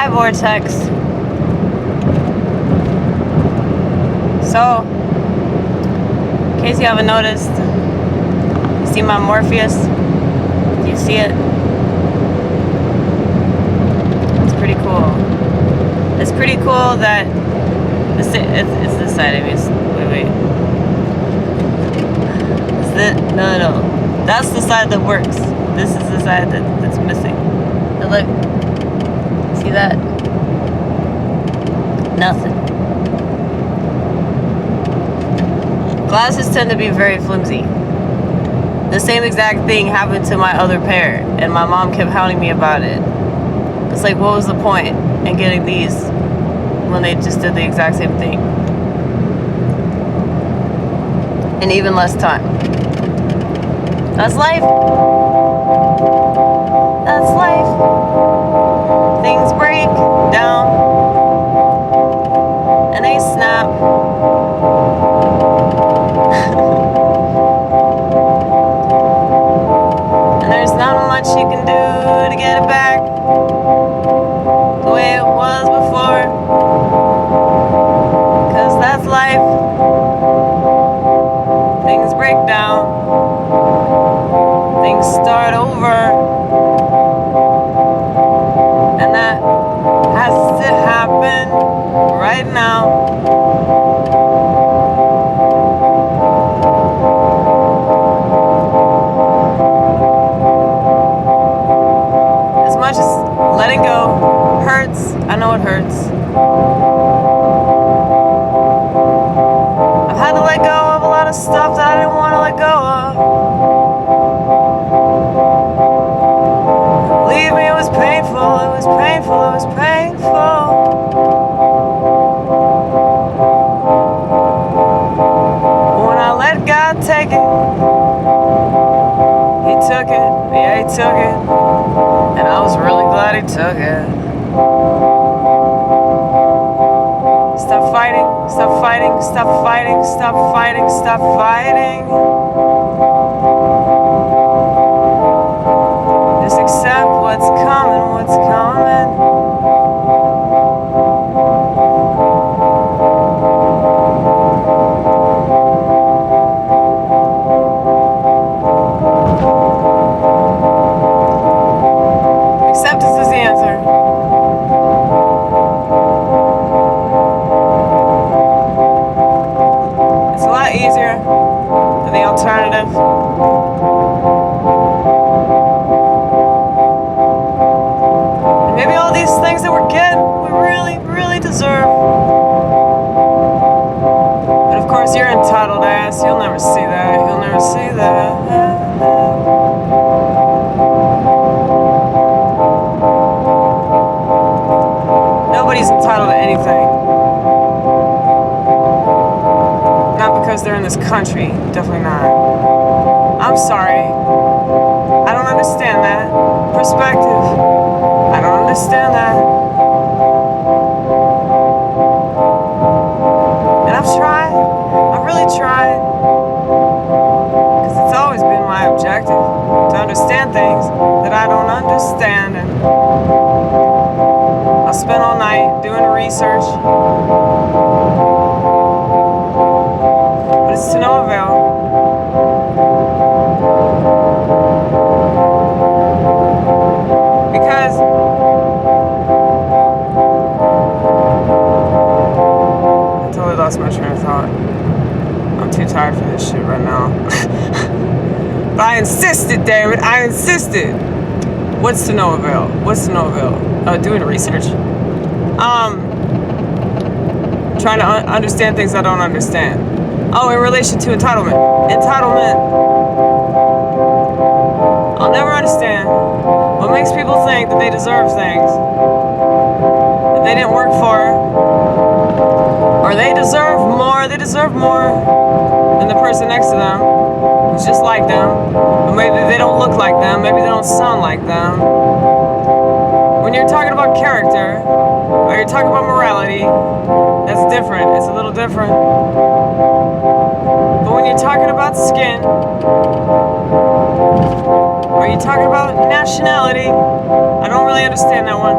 Hi, Vortex. So, in case you haven't noticed, you see my Morpheus? Do you see it? It's pretty cool. It's pretty cool that it's this side. I mean, wait. No. That's the side that works. This is the side that's missing. Now look. See that? Nothing. Glasses tend to be very flimsy. The same exact thing happened to my other pair, and my mom kept hounding me about it. It's like, what was the point in getting these when they just did the exact same thing? In even less time. That's life. That's life. Things break down and they snap. And there's not much you can do to get it back the way it was before. 'Cause that's life. Things break down. Things start over. And that has to happen right now. As much as letting go hurts, I know it hurts. I've had to let go of a lot of stuff that I didn't want to let go of. Believe me, it was painful, it was painful, it was painful. But when I let God take it, He took it, yeah, He took it. And I was really glad He took it. Stop fighting, stop fighting, stop fighting, stop fighting, stop fighting. Just accept what's coming, what's coming. Acceptance is the answer. It's a lot easier than the alternative. Maybe all these things that we're getting, we really deserve. But of course, you're entitled ass. You'll never see that. You'll never see that. Nobody's entitled to anything. Not because they're in this country. Definitely not. I'm sorry. I don't understand that perspective. I don't understand that. And I've tried. I've really tried. Because it's always been my objective to understand things that I don't understand. And I'll spend all night doing research. But it's to no avail. Lost my train of thought. I'm too tired for this shit right now. But I insisted, damn it, I insisted. What's to no avail? What's to no avail? Doing research. Trying to understand things I don't understand. Oh, in relation to entitlement. Entitlement. I'll never understand what makes people think that they deserve things that they didn't work for. Or they deserve more than the person next to them who's just like them. But maybe they don't look like them, maybe they don't sound like them. When you're talking about character, or you're talking about morality, that's different, it's a little different. But when you're talking about skin, or you're talking about nationality, I don't really understand that one.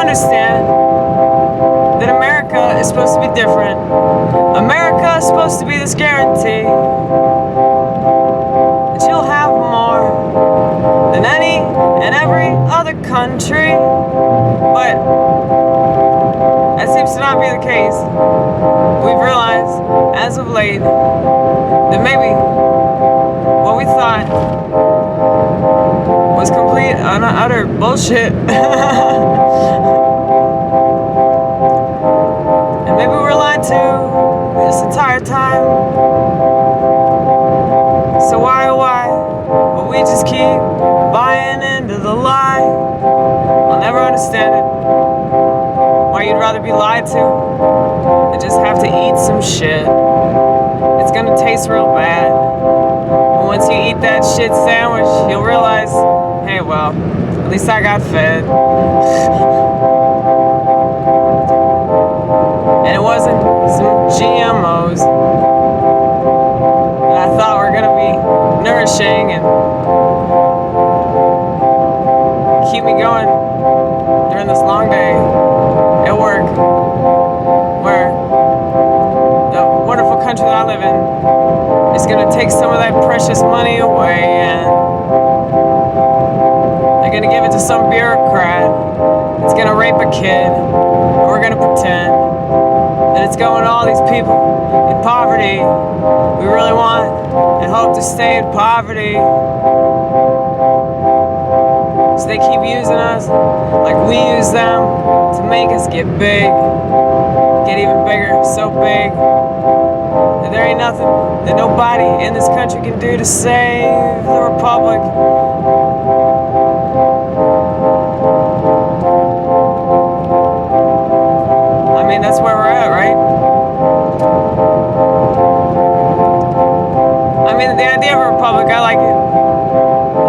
understand that America is supposed to be different. America is supposed to be this guarantee that you'll have more than any and every other country. But that seems to not be the case. We've realized, as of late, that maybe what we thought was complete and utter bullshit. And maybe we're lied to this entire time. So why, oh why? But we just keep buying into the lie. I'll never understand it. Why you'd rather be lied to than just have to eat some shit. It's gonna taste real bad. But once you eat that shit sandwich, you'll realize, hey, well, at least I got fed. And it wasn't some GMOs that I thought were gonna be nourishing and keep me going during this long day at work, where the wonderful country that I live in is gonna take some of that precious money away, and they're gonna give it to some bureaucrat that's gonna rape a kid, and we're gonna pretend that it's going to all these people in poverty we really want and hope to stay in poverty. So they keep using us like we use them to make us get big, get even bigger, so big that there ain't nothing that nobody in this country can do to save the republic. I mean, that's where we're at, right? I mean, the idea of a republic, I like it.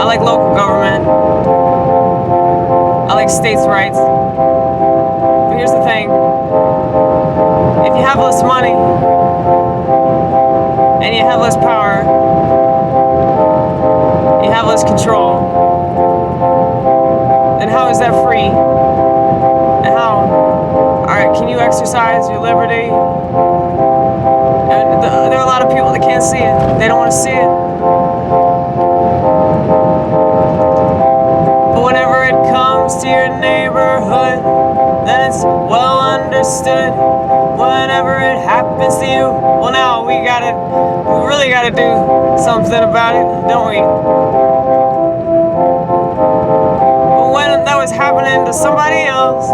I like local government. I like states' rights. But here's the thing. If you have less money and you have less power, you have less control, then how is that free? And how? Alright, can you exercise your liberty? And there are a lot of people that can't see it. They don't want to see it. But whenever it comes to your neighborhood, then it's well understood. Whenever it happens to you, well, now we really gotta do something about it, don't we? But when that was happening to somebody else,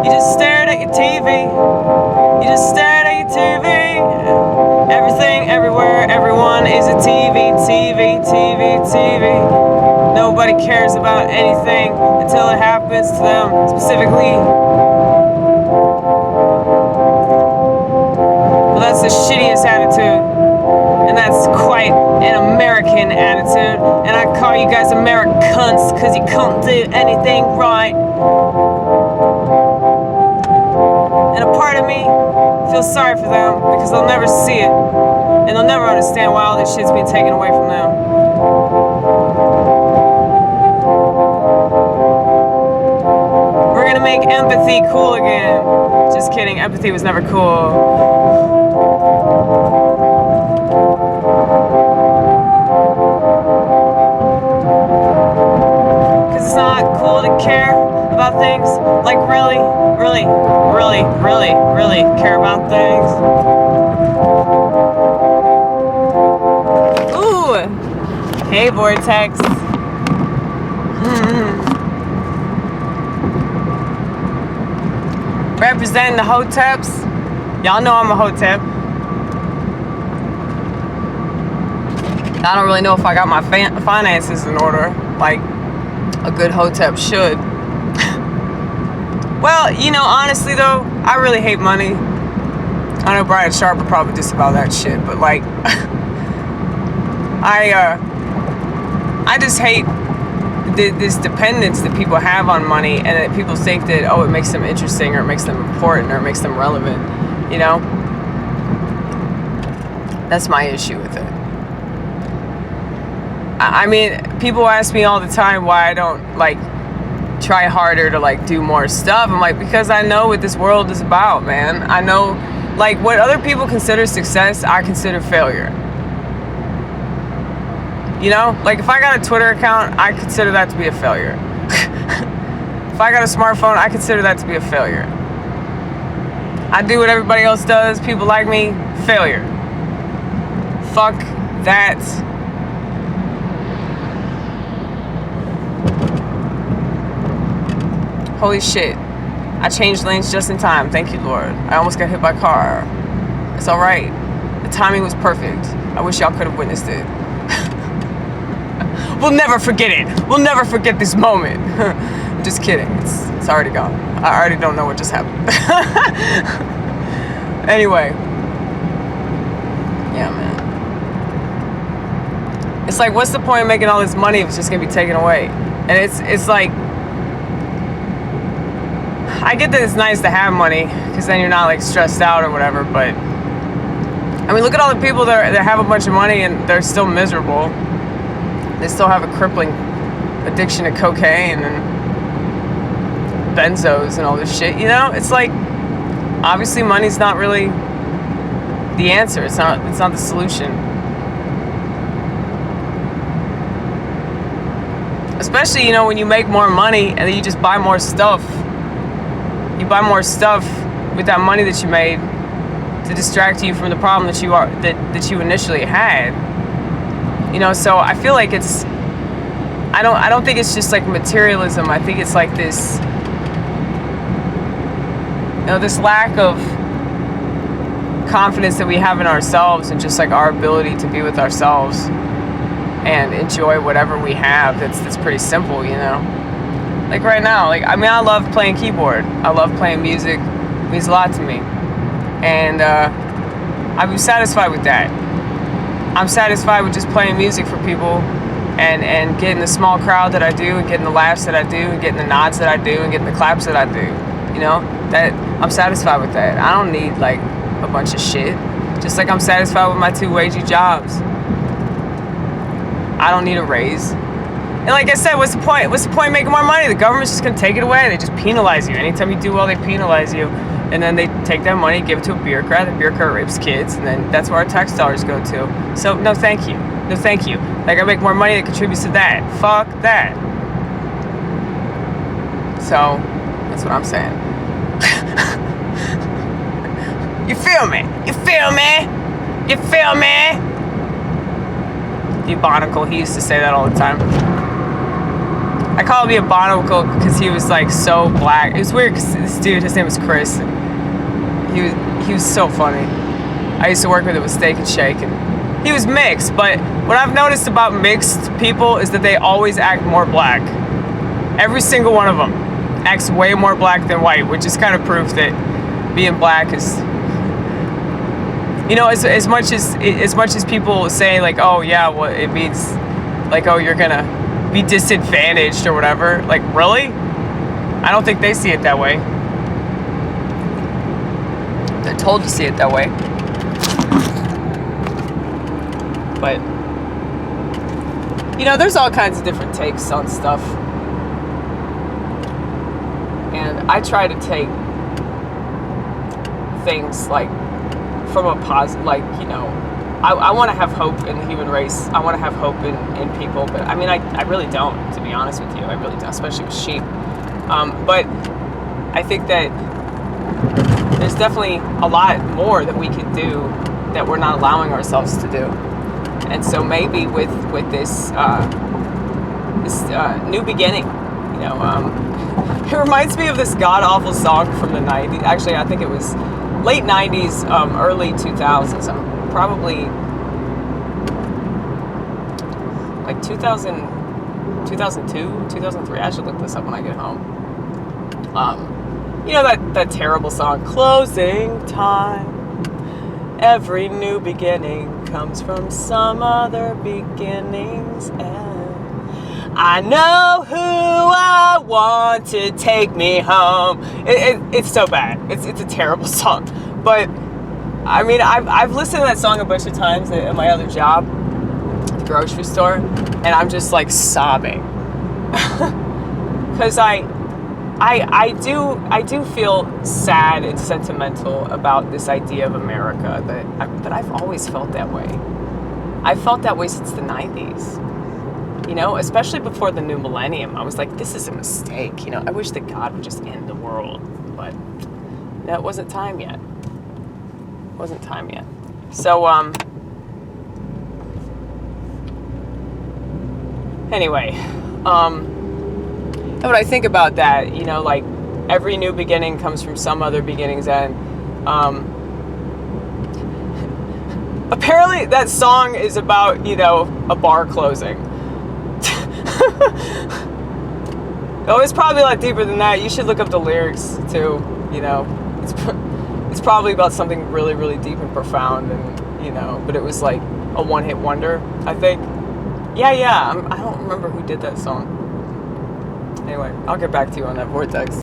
you just stared at your TV. You just stared at your TV. Everything, everywhere, everyone is a TV, TV, TV, TV. Nobody cares about anything until it happens to them specifically. Well, that's the shittiest attitude. And that's quite an American attitude. And I call you guys americunts because you can't do anything right. And a part of me feels sorry for them because they'll never see it. And they'll never understand why all this shit's being taken away from them. We're gonna make empathy cool again. Just kidding, empathy was never cool. Cause it's not cool to care about things, like really care about things. Ooh! Hey, Vortex. Representing the hoteps. Y'all know I'm a hotep. I don't really know if I got my finances in order, like a good hotep should. Well, you know, honestly though, I really hate money. I know Bryan Sharpe would probably disavow that shit, but like, I just hate this dependence that people have on money, and that people think that, oh, it makes them interesting, or it makes them important, or it makes them relevant, you know? That's my issue with it. I mean, people ask me all the time why I don't, like, try harder to like do more stuff. I'm like, because I know what this world is about, man. I know, like, what other people consider success, I consider failure. You know, like if I got a Twitter account, I consider that to be a failure. If I got a smartphone, I consider that to be a failure. I do what everybody else does, people like me, failure. Fuck that. Holy shit. I changed lanes just in time. Thank you, Lord. I almost got hit by a car. It's alright. The timing was perfect. I wish y'all could have witnessed it. We'll never forget it. We'll never forget this moment. Just kidding. It's already gone. I already don't know what just happened. Anyway. Yeah, man. It's like, what's the point of making all this money if it's just going to be taken away? And it's like, I get that it's nice to have money because then you're not like stressed out or whatever, but I mean, look at all the people that have a bunch of money and they're still miserable. They still have a crippling addiction to cocaine and benzos and all this shit, you know? It's like, obviously money's not really the answer. It's not the solution. Especially, you know, when you make more money and then you just buy more stuff. You buy more stuff with that money that you made to distract you from the problem that you initially had. You know, so I feel like it's, I don't think it's just like materialism. I think it's like this, you know, this lack of confidence that we have in ourselves and just like our ability to be with ourselves and enjoy whatever we have. That's pretty simple, you know. Like right now, like, I mean, I love playing keyboard. I love playing music. It means a lot to me. And I'm satisfied with that. I'm satisfied with just playing music for people and getting the small crowd that I do and getting the laughs that I do and getting the nods that I do and getting the claps that I do. You know, that I'm satisfied with that. I don't need like a bunch of shit. Just like I'm satisfied with my 2 wagey jobs. I don't need a raise. And like I said, what's the point? What's the point of making more money? The government's just gonna take it away. They just penalize you. Anytime you do well, they penalize you. And then they take that money, give it to a bureaucrat. The bureaucrat rapes kids, and then that's where our tax dollars go to. So no thank you. No thank you. Like I make more money that contributes to that. Fuck that. So that's what I'm saying. You feel me? You feel me? You feel me? Ebonical, he used to say that all the time. I call him the ebonical because he was like so black. It was weird because this dude, his name was Chris. He was so funny. I used to work with him with Steak and Shake, and he was mixed. But what I've noticed about mixed people is that they always act more black. Every single one of them acts way more black than white, which is kind of proof that being black is, you know, as much as people say like, oh yeah, well it means like, oh, you're gonna be disadvantaged or whatever. Like, really? I don't think they see it that way. They're told to see it that way. But, you know, there's all kinds of different takes on stuff. And I try to take things like from a positive, like, you know, I want to have hope in the human race. I want to have hope in people, but I mean, I really don't, to be honest with you. I really don't, especially with sheep. But I think that there's definitely a lot more that we could do that we're not allowing ourselves to do. And so maybe with this new beginning, you know, it reminds me of this god-awful song from the 90s. Actually, I think it was late 90s, early 2000s. Probably like 2000, 2002, 2003. I should look this up when I get home. You know that terrible song, Closing Time. Every new beginning comes from some other beginning's end. I know who I want to take me home. It's so bad. It's a terrible song. But I mean, I've listened to that song a bunch of times at my other job, the grocery store, and I'm just like sobbing. because I do feel sad and sentimental about this idea of America, but I've always felt that way. I've felt that way since the 90s. You know, especially before the new millennium, I was like, this is a mistake. You know, I wish that God would just end the world. But no, it wasn't time yet. It wasn't time yet. So, anyway, and when I think about that, you know, like, every new beginning comes from some other beginning's end. Apparently that song is about, you know, a bar closing. Oh, it's probably a lot deeper than that. You should look up the lyrics too. You know, it's probably about something really, really deep and profound, and you know. But it was like a one-hit wonder, I think. Yeah. I don't remember who did that song. Anyway, I'll get back to you on that vortex.